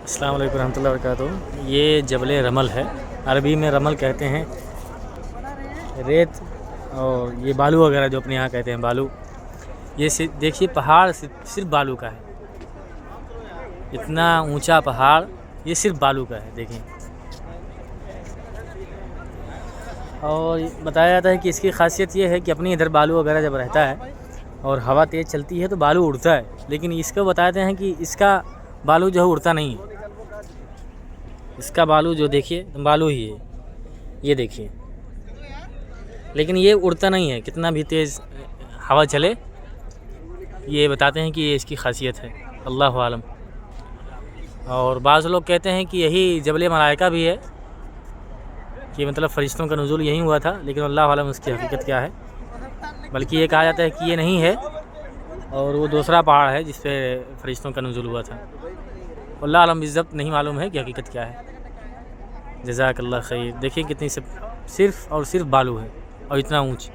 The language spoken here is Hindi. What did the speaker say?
अस्सलाम वालेकुम रहमतुल्लाहि व बरकातुहू। ये जबल रमल है, अरबी में रमल कहते हैं। रेत और ये बालू वगैरह जो अपने यहाँ कहते हैं बालू, ये देखिए पहाड़ सिर्फ बालू का है। इतना ऊंचा पहाड़ ये सिर्फ बालू का है, देखिए। और बताया जाता है कि इसकी खासियत ये है कि अपनी इधर बालू वगैरह जब रहता है और हवा तेज़ चलती है तो बालू उड़ता है, लेकिन इसको बताते हैं कि इसका बालू जो है उड़ता नहीं है। इसका बालू जो देखिए बालू ही है, ये देखिए, लेकिन ये उड़ता नहीं है। कितना भी तेज़ हवा चले, ये बताते हैं कि ये इसकी खासियत है, अल्लाहु आलम। और बाज़ लोग कहते हैं कि यही जबल मलाइका भी है, कि मतलब फ़रिश्तों का नुज़ूल यहीं हुआ था, लेकिन अल्लाहु आलम उसकी हकीकत क्या है। बल्कि ये कहा जाता है कि ये नहीं है और वो दूसरा पहाड़ है जिस पे फ़रिश्तों का नुज़ूल हुआ था। अल्लाह आलम बिज़्ज़त नहीं मालूम है कि हकीकत क्या है। जज़ाकल्लाह खैर। देखिए कितनी सिर्फ और सिर्फ बालू है और इतना ऊँच।